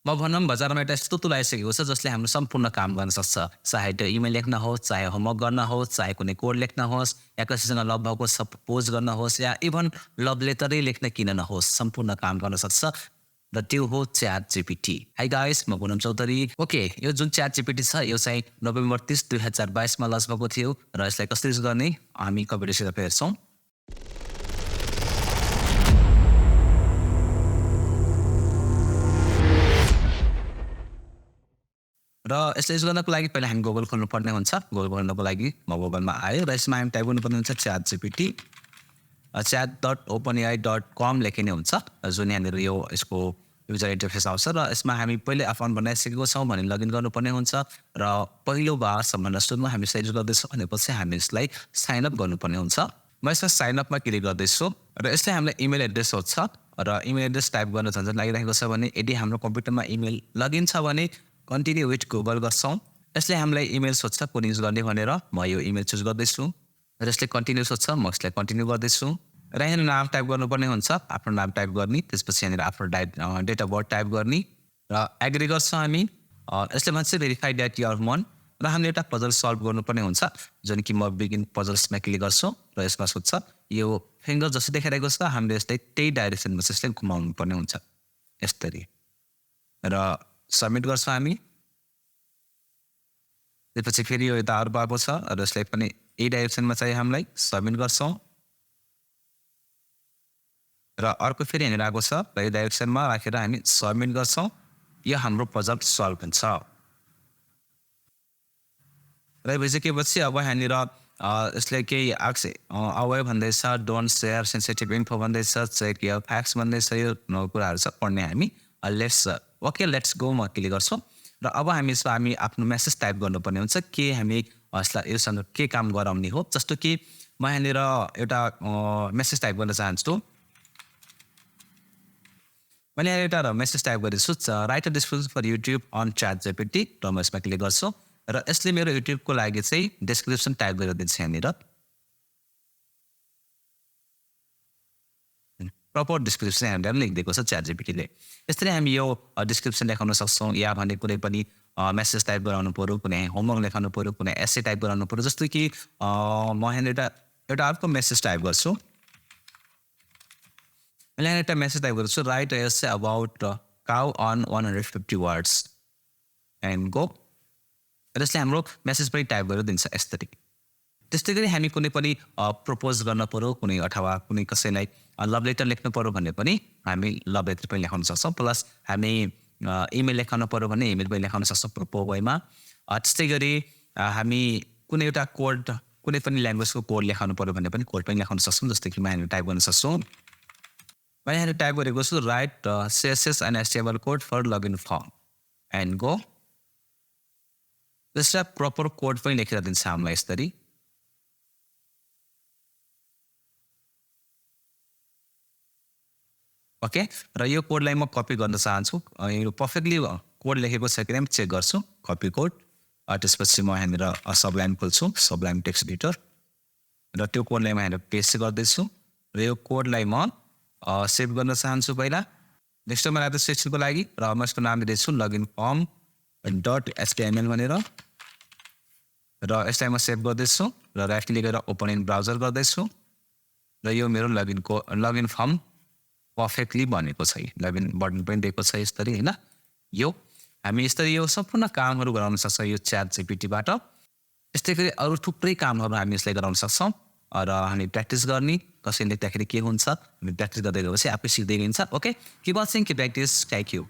म भनौँ बजारमा एउटा यस्तो टुल आइसकेको छ जसले हाम्रो सम्पूर्ण काम गर्न सक्छ। चाहे त्यो इमेल लेख्न होस्, चाहे होमवर्क गर्न होस्, चाहे कुनै कोड लेख्न होस्, या कसैसँग लभ भएको पोस्ट गर्न होस्, या इभन लभ लेटरै लेख्न किन नहोस्, सम्पूर्ण काम गर्न सक्छ। र त्यो हो च्याट जीपीटी। हाई गाइस, म पुनम चौधरी। ओके, यो जुन च्याट जीपीटी छ यो चाहिँ नोभेम्बर 30, 2022 मा लन्च भएको थियो र यसलाई कसरी युज गर्ने हामी कम्पिटिसन हेर्छौँ। र यसलाई युज गर्नको लागि पहिला हामी गुगल खोल्नुपर्ने हुन्छ। गुगल खोल्नको लागि म गुगलमा आयो र यसमा हामी टाइप गर्नुपर्ने हुन्छ च्याट जीपीटी chat.openai.com लेखिने हुन्छ, जुन यहाँनिर यो यसको युजर इन्टरफेस आउँछ। र यसमा हामी पहिले अकाउन्ट बनाइसकेको छौँ भने लगइन गर्नुपर्ने हुन्छ र पहिलो बार सबभन्दा सुरुमा हामी यसलाई युज गर्दैछौँ भनेपछि हामी यसलाई साइन अप गर्नुपर्ने हुन्छ। म यसमा साइन अपमा क्लिक गर्दैछु र यसले हामीलाई इमेल एड्रेस सोध्छ र इमेल एड्रेस टाइप गर्न झन्झट लागिरहेको छ भने यदि हाम्रो कम्प्युटरमा इमेल लगइन छ भने कन्टिन्यू विथ गुगल गर्छौँ। यसले हामीलाई इमेल सोध्छ कुन युज गर्ने भनेर, म यो इमेल चुज गर्दैछु र यसले कन्टिन्यू सोध्छ, म यसलाई कन्टिन्यू गर्दैछु। र यहाँनिर नाम टाइप गर्नुपर्ने हुन्छ, आफ्नो नाम टाइप गर्ने, त्यसपछि यहाँनिर आफ्नो डेट अफ बर्थ टाइप गर्ने र एग्री गर्छौँ हामी। यसले भन्छ भेरिफाई द्याट यु आर वन र हामीले एउटा पजल सल्भ गर्नुपर्ने हुन्छ, जुन कि म बिगिन पजल्समा क्लिक गर्छु र यसमा सोध्छ यो फिङ्गर जस्तो देखाइरहेको छ हामीले यसलाई त्यही डाइरेक्सनमा चाहिँ यसलाई घुमाउनु पर्ने हुन्छ यसरी र सबमिट गर्छौँ हामी। त्यसपछि फेरि यो यता अर्को आएको छ र यसलाई पनि यही डाइरेक्सनमा चाहिँ हामीलाई सबमिट गर्छौँ र अर्को फेरि यहाँनिर आएको छ र यो डाइरेक्सनमा राखेर हामी सबमिट गर्छौँ। यो हाम्रो पजल सल्भ हुन्छ र भइसकेपछि अब यहाँनिर यसले केही आक्स अवे भन्दैछ, डोन्ट सेयर सेन्सिटिभ इन्फो भन्दैछ, चेक योर फ्याक्ट्स भन्दैछ, यो कुराहरू छ पढ्ने हामी। लेट्स गो म क्लिक गर्छु र अब हामी यसमा हामी आफ्नो मेसेज टाइप गर्नुपर्ने हुन्छ के हामी यसलाई योसँग के काम गराउने हो। जस्तो कि म यहाँनिर एउटा मेसेज टाइप गर्न चाहन्छु। मैले यहाँ एउटा मेसेज टाइप गरेछु, write a description for YouTube on ChatGPT र म यसमा क्लिक गर्छु र यसले मेरो युट्युबको लागि चाहिँ डिस्क्रिप्सन टाइप गरेर दिन्छ। यहाँनिर प्रपर डिस्क्रिप्सन यहाँनिर लेखिदिएको छ च्याट जीपीटीले। यसरी हामी यो डिस्क्रिप्सन लेखाउन सक्छौँ या भने कुनै पनि मेसेज टाइप गराउनु पऱ्यो, कुनै होमवर्क लेखाउनु पऱ्यो, कुनै एसे टाइप गराउनु पऱ्यो। जस्तो कि म यहाँनिर एउटा अर्को मेसेज टाइप गर्छु। मैले यहाँ एउटा मेसेज टाइप गर्छु, write essay about cow on 150 words and go र यसले हाम्रो मेसेज पनि टाइप गरेर दिन्छ यसरी। त्यस्तै गरी हामी कुनै पनि प्रपोज गर्न पऱ्यो कुनै अथवा कुनै कसैलाई लभ लेटर लेख्नु पऱ्यो भने पनि हामी लभ लेटर पनि लेखाउन सक्छौँ, प्लस हामी इमेल लेखाउनु पऱ्यो भने इमेल पनि लेखाउन सक्छौँ प्रोपो वेमा। त्यस्तै गरी हामी कुनै एउटा कोड कुनै पनि ल्याङ्ग्वेजको कोड लेखाउनु पऱ्यो भने पनि कोड पनि लेखाउन सक्छौँ। जस्तै कि म यहाँनिर टाइप गर्न सक्छौँ, मैले यहाँनिर टाइप गरेको छु, write CSS and HTML code for login form and go. त्यसलाई प्रपर कोड पनि लेखेर दिन्छ हामीलाई यसरी। ओके, र यो कोडलाई म कपी गर्न चाहन्छु। यो पर्फेक्टली कोड लेखेको छ कि चेक गर्छु, कपी कोड। त्यसपछि म यहाँनिर सबलाइन खोल्छु, सबलाइन टेक्स्ट एडिटर र त्यो कोडलाई म यहाँनिर पेस्ट गर्दैछु र यो कोडलाई म सेभ गर्न चाहन्छु पहिला। नेक्स्ट टाइम आएको सेक्सनको लागि र म यसको नाम दिँदैछु लगइन फर्म .html भनेर र यसलाई म सेभ गर्दैछु र राइट क्लिक गरेर ओपन इन ब्राउजर गर्दैछु र यो मेरो लगइन फर्म पर्फेक्टली बनेको छ। लगइन बटन पनि दिएको छ यसरी होइन। यो हामी यसरी यो सम्पूर्ण कामहरू गराउन सक्छौँ यो च्याट जीपीटीबाट। यस्तै गरी अरू थुप्रै कामहरू हामी यसलाई गराउन सक्छौँ र हामी प्र्याक्टिस गर्ने, कसैले लेख्दाखेरि के हुन्छ हामी प्र्याक्टिस गर्दै गएपछि आफै सिक्दै गइन्छ। Okay, keep watching, keep practice, thank you.